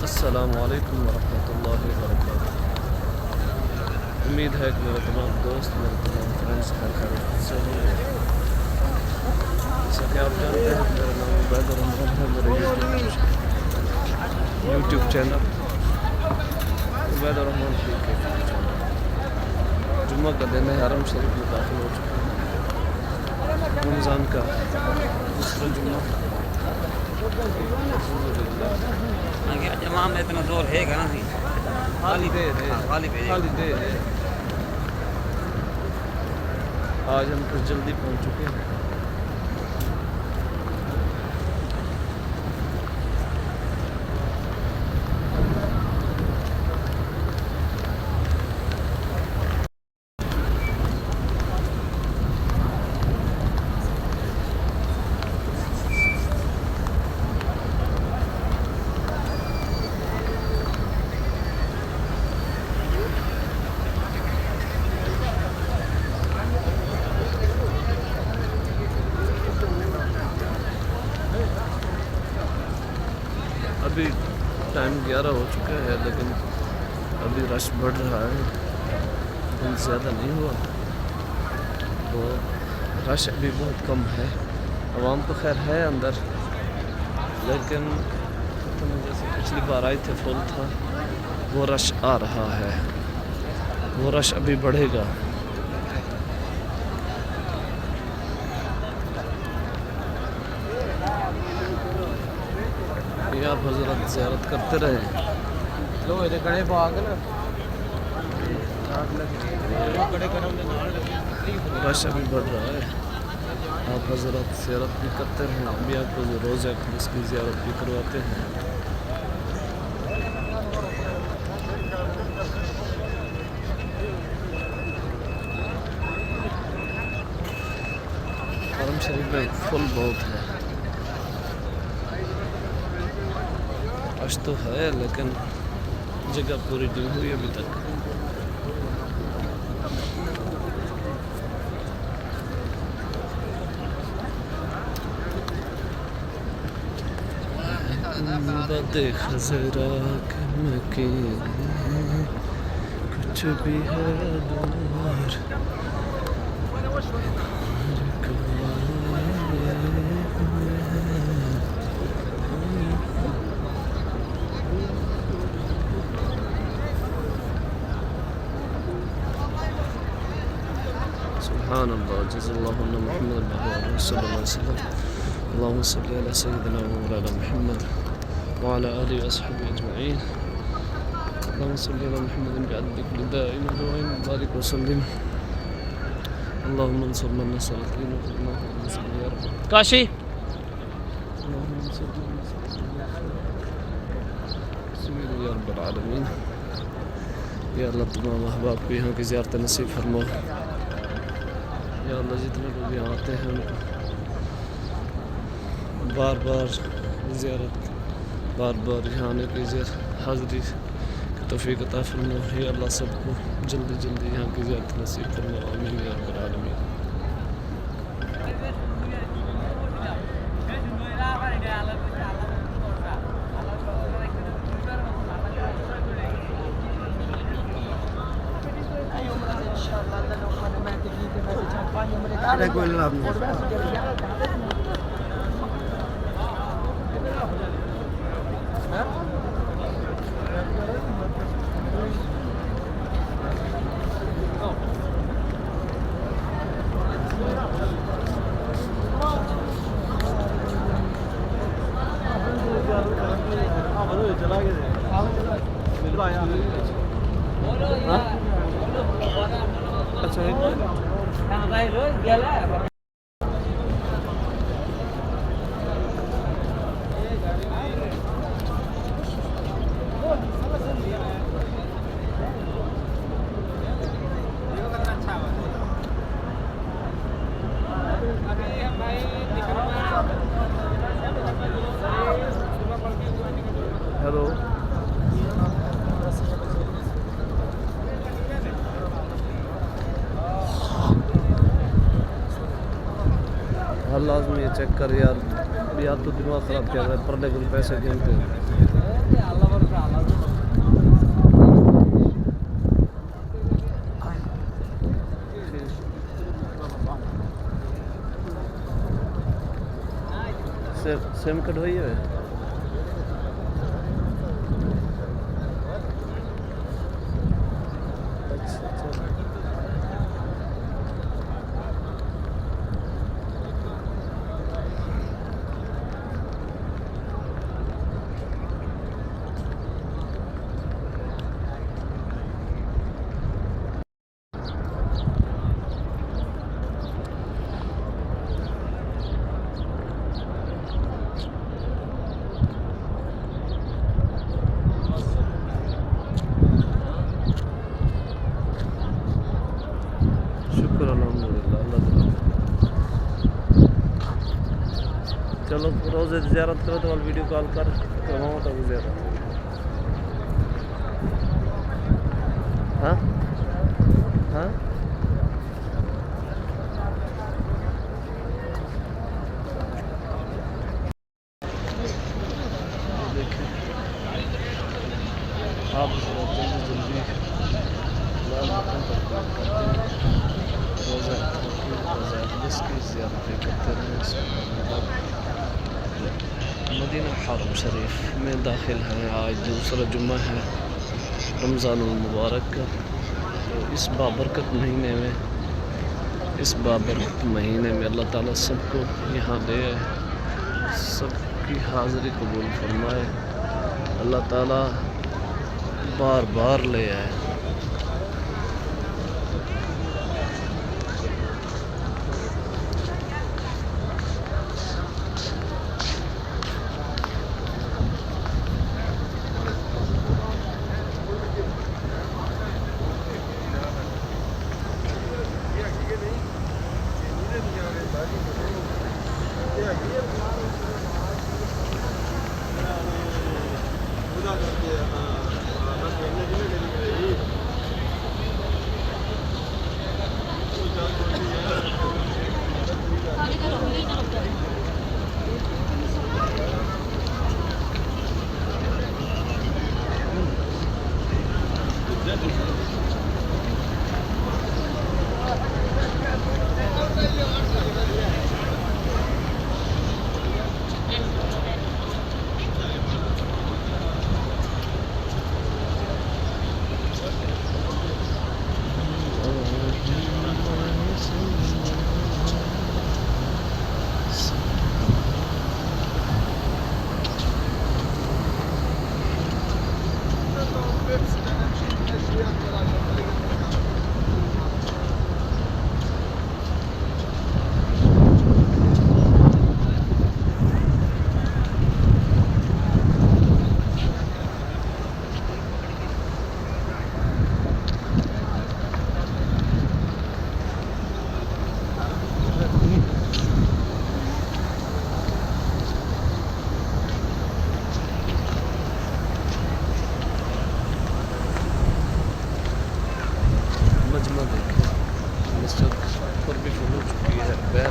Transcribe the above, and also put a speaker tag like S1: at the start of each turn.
S1: अस्सलामु अलैकुम वरहमतुल्लाहि वबरकातुहू। उम्मीद है कि मेरे तमाम दोस्त, मेरे तमाम फ्रेंड्स खैरियत से होंगे। जैसा कि आप जानते हैं, मेरा नाम उबैद रहमान है। मेरे यूट्यूब चैनल उबैद रहमान के जुम्मा का दिन है। हरम शरीफ में दाखिल हो चुके हैं। रमज़ान का दूसरा जुम्मा।
S2: जमा में इतना जोर है ना
S1: खाली दे आज हम फिर जल्दी पहुंच चुके हैं। अभी टाइम 11 हो चुका है, लेकिन अभी रश बढ़ रहा है। दिन ज़्यादा नहीं हुआ तो रश अभी बहुत कम है। आवाम तो खैर है अंदर, लेकिन जैसे पिछली बार आए थे फुल था, वो रश आ रहा है। वो रश अभी बढ़ेगा। आप हजरत ज़ियारत करते रहे। रश अभी बढ़ रहा है। आप हजरत ज़ियारत भी करते रहें। अभी आपको रोज़ा इसकी ज़ियारत भी करवाते हैं। हरम शरीफ में फुल बहुत है। रश तो है, लेकिन जगह पूरी नहीं हुई अभी तक। देख जरा के कुछ भी है दूर। सुभान अल्लाह, जज़ल्लाहु मुहम्मद सल्लल्लाहु अलैहि वसल्लम। अल्लाहुम्मा सल्लि अला सय्यिदिना व मौलाना मुहम्मद व अला आलिहि व अस्हाबिहि अजमईन। अल्लाहुम्मा सल्लि अला मुहम्मद बिअददि कुल्लि दाइन व दवाइन व बारिक व सल्लिम। अल्लाहुम्मा अंसुर मन नसर दीन व या रब काशी। अल्लाहुम्मा अंसुर मन नसर या रब्बल आलमीन। या अल्लाह, तमाम अहबाब को यहाँ की ज़ियारत नसीब फरमा। या अल्लाह, जितने लोग यहाँ आते हैं उनको बार बार ज़ियारत, बार बार यहाँ आने की हाज़िरी की तौफ़ीक़ अता फरमा। या अल्लाह, सबको जल्दी जल्दी यहाँ की ज़ियारत नसीब फरमा। आमीन या रब्बल आलमीन। अच्छा हेलो। हर लाजमी ये चेक कर यार, तो दिमाग ख़राब किया है। पर लेकिन पैसे गिनते हैं। सिम कटवाई है। अच्छा चलो शुक्र अल्हम्दुलिल्लाह अल्लाह ताला। चलो रोज़े ज़ियारत करो तो वीडियो कॉल कर करवाओ तो ज़ियारत। हाँ हाँ देखें आप जल्दी जल्दी लाल बटन पर क्लिक करते हैं। रोज़ा की ज़ियारत करते रहें। मदीना हरम शरीफ में दाखिल है। आज दूसरा जुम्मा है रमज़ानुल मुबारक का। तो इस बाबरकत महीने में अल्लाह ताला सबको यहाँ ले आए, सबकी हाज़िरी कबूल फरमाए। अल्लाह ताला बार बार ले आए। मजमा देखें, मस्जिद पर भी शुरू हो चुकी है। बैर